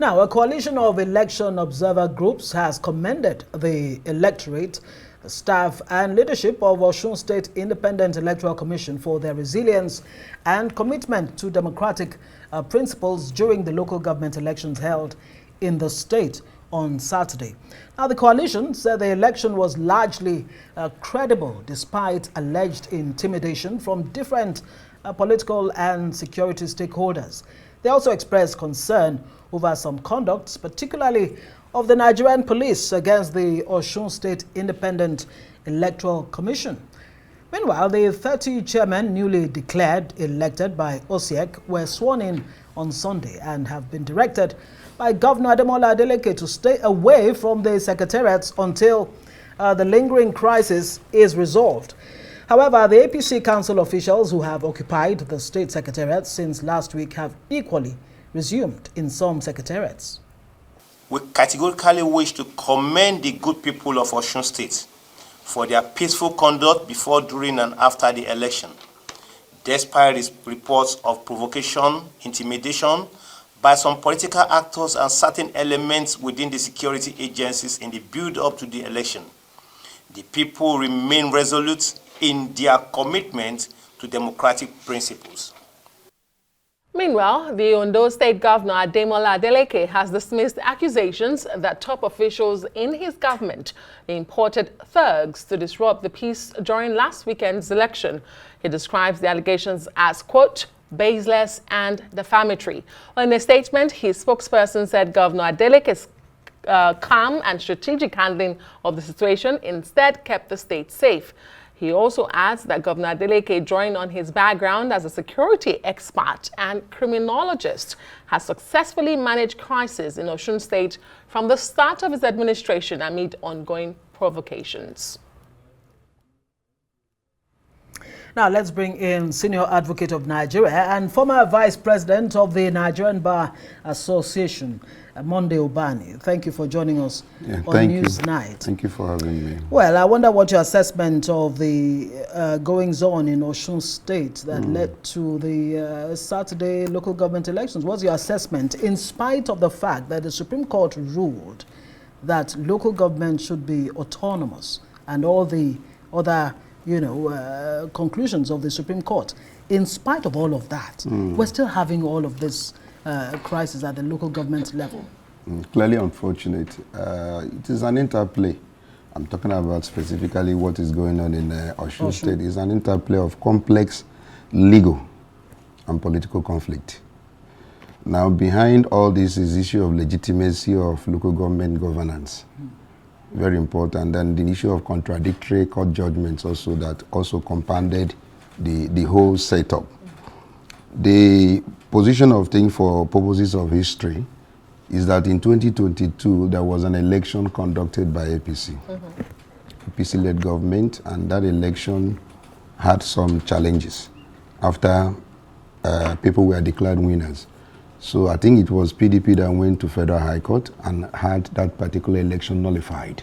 Now, a coalition of election observer groups has commended the electorate, staff and leadership of Osun State Independent Electoral Commission for their resilience and commitment to democratic principles during the local government elections held in the state on Saturday. Now, the coalition said the election was largely credible despite alleged intimidation from different political and security stakeholders. They also expressed concern over some conducts, particularly of the Nigerian police against the Osun State Independent Electoral Commission. Meanwhile, the 30 chairmen newly declared elected by OSEC were sworn in on Sunday and have been directed by Governor Ademola Adeleke to stay away from the secretariats until the lingering crisis is resolved. However, the APC council officials who have occupied the state secretariat since last week have equally resumed in some secretariats. We categorically wish to commend the good people of Osun State for their peaceful conduct before, during, and after the election, despite reports of provocation, intimidation by some political actors and certain elements within the security agencies in the build-up to the election. The people remain resolute in their commitment to democratic principles. Meanwhile, the Ondo State Governor Ademola Adeleke has dismissed accusations that top officials in his government imported thugs to disrupt the peace during last weekend's election. He describes the allegations as, quote, baseless and defamatory. In a statement, his spokesperson said Governor Adeleke's calm and strategic handling of the situation instead kept the state safe. He also adds that Governor Adeleke, drawing on his background as a security expert and criminologist, has successfully managed crisis in Osun State from the start of his administration amid ongoing provocations. Now, let's bring in Senior Advocate of Nigeria and former Vice President of the Nigerian Bar Association, Monday Ubani. Thank you for joining us on Newsnight. Thank you for having me. Well, I wonder what your assessment of the goings-on in Osun State that led to the Saturday local government elections. What's your assessment, in spite of the fact that the Supreme Court ruled that local government should be autonomous and all the other conclusions of the Supreme Court? In spite of all of that, we're still having all of this crisis at the local government level. Clearly unfortunate. It is an interplay. I'm talking about specifically what is going on in Osun State. It's an interplay of complex legal and political conflict. Now, behind all this is the issue of legitimacy of local government governance. Very important. And the issue of contradictory court judgments also that also compounded the whole setup. The position of things for purposes of history is that in 2022 there was an election conducted by APC. APC-led government, and that election had some challenges after people were declared winners. So I think it was PDP that went to Federal High Court and had that particular election nullified.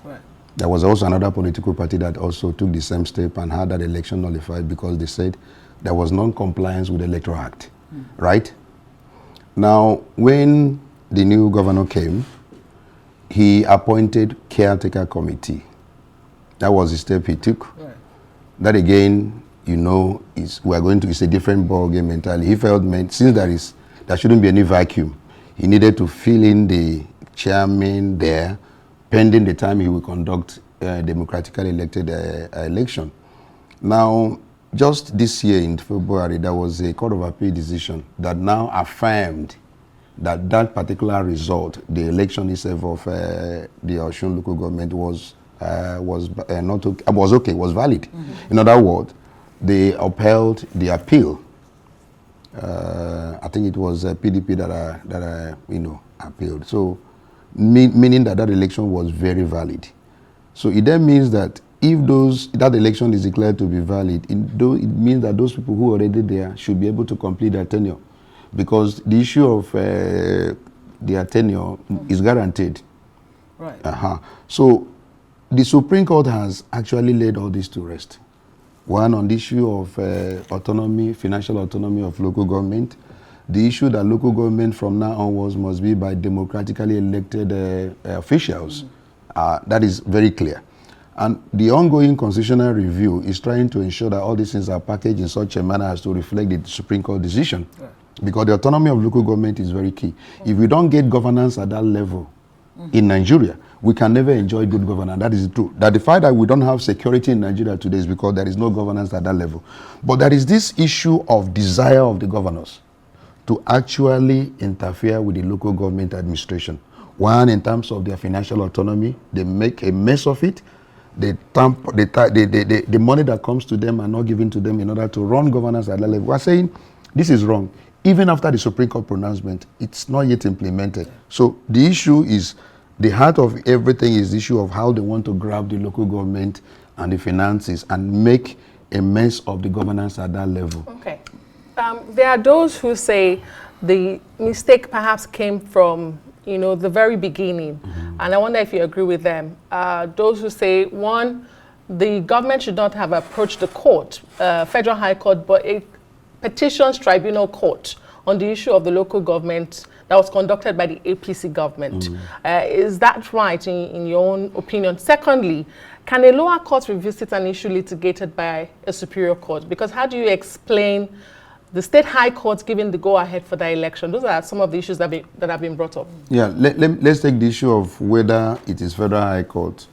Right. There was also another political party that also took the same step and had that election nullified because they said there was non-compliance with the Electoral Act. Right? Now, when the new governor came, he appointed caretaker committee. That was the step he took. Right. That again, it's a different ball game entirely. He felt, since there shouldn't be any vacuum. He needed to fill in the chairman there, pending the time he will conduct a democratically elected election. Now, just this year in February, there was a Court of Appeal decision that now affirmed that particular result, the election itself of the Osun local government was valid. In other words, they upheld the appeal. I think it was PDP that appealed. So, meaning that election was very valid. So it then means that if that election is declared to be valid, it means that those people who are already there should be able to complete their tenure, because the issue of their tenure is guaranteed. Right. So the Supreme Court has actually laid all this to rest. One, on the issue of autonomy, financial autonomy of local government, the issue that local government from now onwards must be by democratically elected officials. That is very clear. And the ongoing constitutional review is trying to ensure that all these things are packaged in such a manner as to reflect the Supreme Court decision. Right. Because the autonomy of local government is very key. If we don't get governance at that level in Nigeria, we can never enjoy good governance. That is true. That the fact that we don't have security in Nigeria today is because there is no governance at that level. But there is this issue of desire of the governors to actually interfere with the local government administration. One, in terms of their financial autonomy, they make a mess of it. The money that comes to them are not given to them in order to run governance at that level. We're saying this is wrong. Even after the Supreme Court pronouncement, it's not yet implemented. So the issue is, the heart of everything is the issue of how they want to grab the local government and the finances and make a mess of the governance at that level. Okay. There are those who say the mistake perhaps came from the very beginning. And I wonder if you agree with them. Those who say, one, the government should not have approached the court, Federal High Court, but a petitions tribunal court on the issue of the local government that was conducted by the APC government. Is that right in your own opinion? Secondly, can a lower court revisit an issue litigated by a superior court? Because how do you explain the state high courts giving the go-ahead for the election? Those are some of the issues that have been brought up. Yeah, let's take the issue of whether it is Federal High Court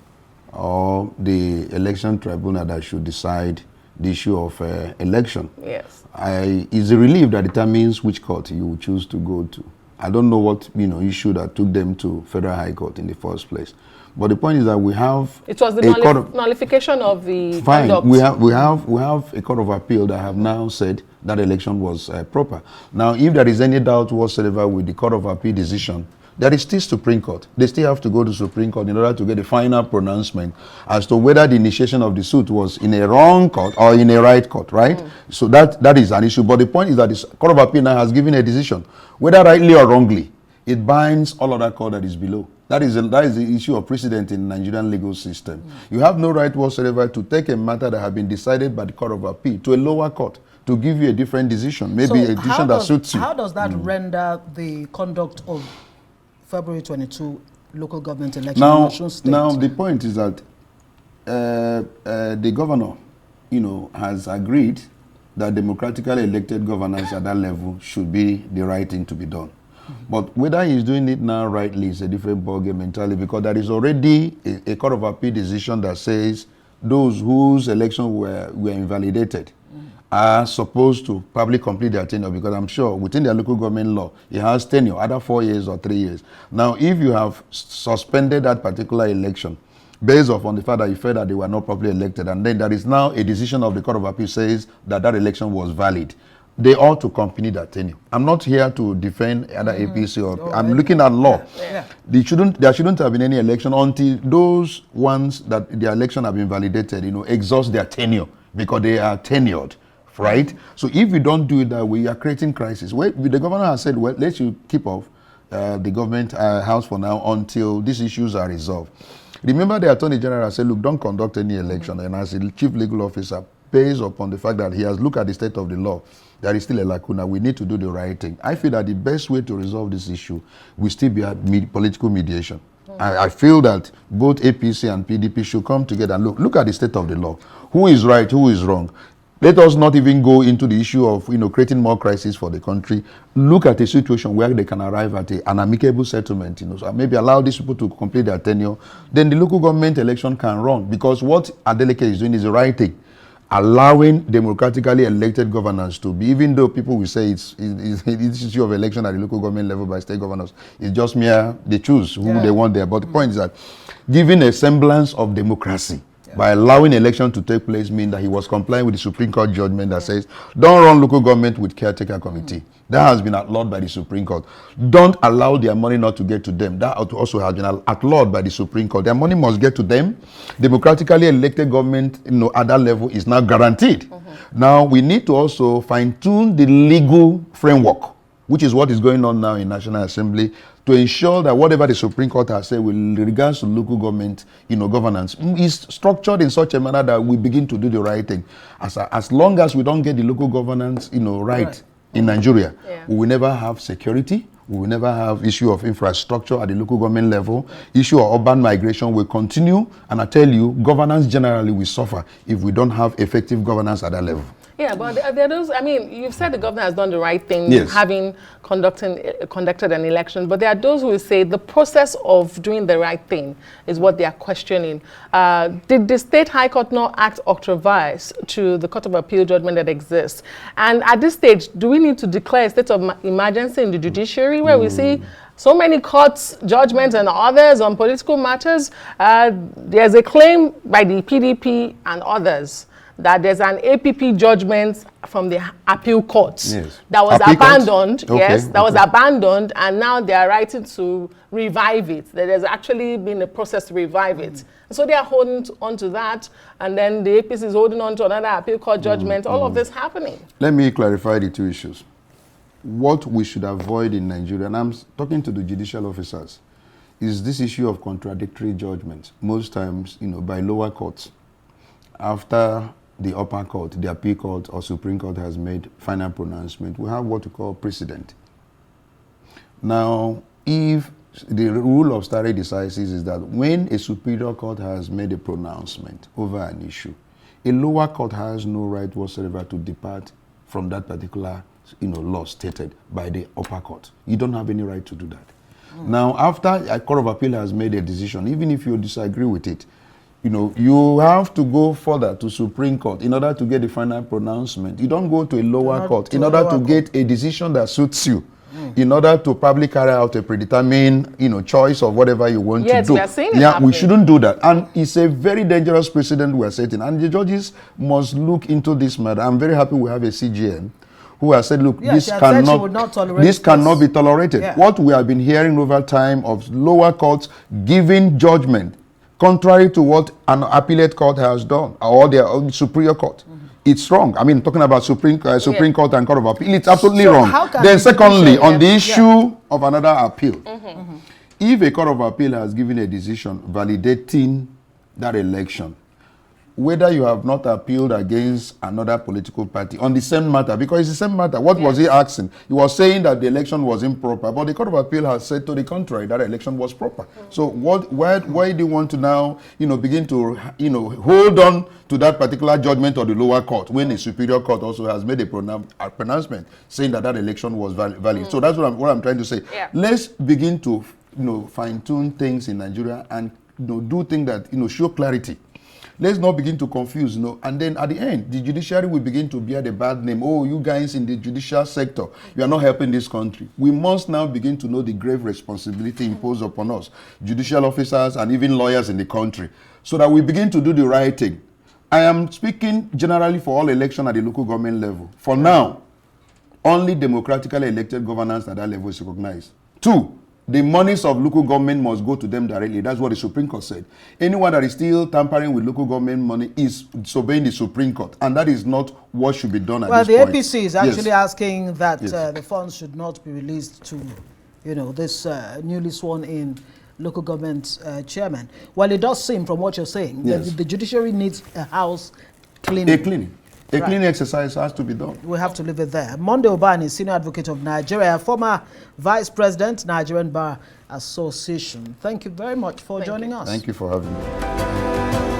or the election tribunal that should decide the issue of election. Yes. It's a relief that determines which court you will choose to go to. I don't know what issue that took them to Federal High Court in the first place. But the point is that we have... It was the nullification of the fine. conduct. We have a court of appeal that have now said that election was proper. Now, if there is any doubt whatsoever with the court of appeal decision, there is still Supreme Court. They still have to go to Supreme Court in order to get a final pronouncement as to whether the initiation of the suit was in a wrong court or in a right court, right? So that is an issue. But the point is that the court of appeal now has given a decision, whether rightly or wrongly. It binds all other court that is below. That is the issue of precedent in the Nigerian legal system. You have no right whatsoever to take a matter that has been decided by the court of appeal to a lower court to give you a different decision, maybe a decision that suits you. How does that render the conduct of February 22 local government election in Osun State? Now, the point is that the governor, has agreed that democratically elected governance at that level should be the right thing to be done. But whether he's doing it now rightly is a different ballgame entirely, because there is already a court of appeal decision that says those whose elections were invalidated are supposed to probably complete their tenure, because I'm sure within their local government law, it has tenure, either 4 years or 3 years. Now, if you have suspended that particular election based on the fact that you felt that they were not properly elected, and then there is now a decision of the court of appeal says that election was valid, they ought to continue that tenure. I'm not here to defend either APC or I'm looking at law. There shouldn't have been any election until those ones that their election have been validated, exhaust their tenure, because they are tenured, right? So if we don't do it that way, you are creating crisis. Well, the governor has said, well, let's you keep off the government house for now until these issues are resolved. Remember, the Attorney General said, look, don't conduct any election. And as a chief legal officer, based upon the fact that he has looked at the state of the law, there is still a lacuna. We need to do the right thing. I feel that the best way to resolve this issue will still be political mediation. I feel that both APC and PDP should come together and look at the state of the law. Who is right, who is wrong? Let us not even go into the issue of creating more crisis for the country. Look at a situation where they can arrive at an amicable settlement. So maybe allow these people to complete their tenure. Then the local government election can run, because what Adeleke is doing is the right thing. Allowing democratically elected governors to be, even though people will say it's issue of election at the local government level by state governors, it's just mere, they choose who they want there. But the point is that giving a semblance of democracy by allowing election to take place means that he was complying with the Supreme Court judgment that says, don't run local government with caretaker committee. That has been outlawed by the Supreme Court. Don't allow their money not to get to them. That also has been outlawed by the Supreme Court. Their money must get to them. Democratically elected government, at that level is now guaranteed. Now, we need to also fine-tune the legal framework, which is what is going on now in National Assembly, to ensure that whatever the Supreme Court has said with regards to local government, governance, is structured in such a manner that we begin to do the right thing. As long as we don't get the local governance, right. in Nigeria. Yeah. We will never have security. We will never have issue of infrastructure at the local government level. Issue of urban migration will continue. And I tell you, governance generally will suffer if we don't have effective governance at that level. Yeah, but there are those, I mean, you've said the government has done the right thing, Yes. having conducted an election, but there are those who will say the process of doing the right thing is what they are questioning. Did the State High Court not act otherwise to the Court of Appeal judgment that exists? And at this stage, do we need to declare a state of emergency in the judiciary where we see so many courts, judgments, and others on political matters? There's a claim by the PDP and others that there's an APP judgment from the appeal court that was abandoned. Yes, that was abandoned, and now they are writing to revive it. There's actually been a process to revive it. So they are holding on to that, and then the APC is holding on to another appeal court judgment. All of this happening. Let me clarify the two issues. What we should avoid in Nigeria, and I'm talking to the judicial officers, is this issue of contradictory judgments. Most times, by lower courts, after the upper court, the appeal court or Supreme Court has made final pronouncement, we have what we call precedent. Now, if the rule of stare decisis is that when a superior court has made a pronouncement over an issue, a lower court has no right whatsoever to depart from that particular law stated by the upper court. You don't have any right to do that. Now, after a court of appeal has made a decision, even if you disagree with it, you have to go further to Supreme Court in order to get the final pronouncement. You don't go to a lower court in order to get a decision that suits you, in order to probably carry out a predetermined, choice of whatever you want to do. We are seeing it happening. We shouldn't do that. And it's a very dangerous precedent we are setting. And the judges must look into this matter. I'm very happy we have a CGN who has said, look, this cannot be tolerated. Yeah. What we have been hearing over time of lower courts giving judgment contrary to what an appellate court has done, or their own superior court. It's wrong. I mean, talking about Supreme Court and Court of Appeal, it's absolutely wrong. Then secondly, on the issue of another appeal, if a Court of Appeal has given a decision validating that election, whether you have not appealed against another political party on the same matter, because it's the same matter. What was he asking? He was saying that the election was improper, but the Court of Appeal has said to the contrary, that election was proper. So why do you want to now, begin to, hold on to that particular judgment of the lower court when the superior court also has made a pronouncement saying that election was valid? So that's what I'm trying to say. Yeah. Let's begin to, fine-tune things in Nigeria and, do things that, show clarity. Let's not begin to confuse, and then at the end, the judiciary will begin to bear the bad name. Oh, you guys in the judicial sector, you are not helping this country. We must now begin to know the grave responsibility imposed upon us, judicial officers and even lawyers in the country, so that we begin to do the right thing. I am speaking generally for all election at the local government level. For now, only democratically elected governance at that level is recognized. 2, the monies of local government must go to them directly. That's what the Supreme Court said. Anyone that is still tampering with local government money is disobeying the Supreme Court. And that is not what should be done at this point. Well, the APC is actually asking that the funds should not be released to, this newly sworn in local government chairman. Well, it does seem from what you're saying that the judiciary needs a house cleaning. A cleaning exercise has to be done. We have to leave it there. Monday Ubani, Senior Advocate of Nigeria, former Vice President, Nigerian Bar Association. Thank you very much for joining us. Thank you for having me.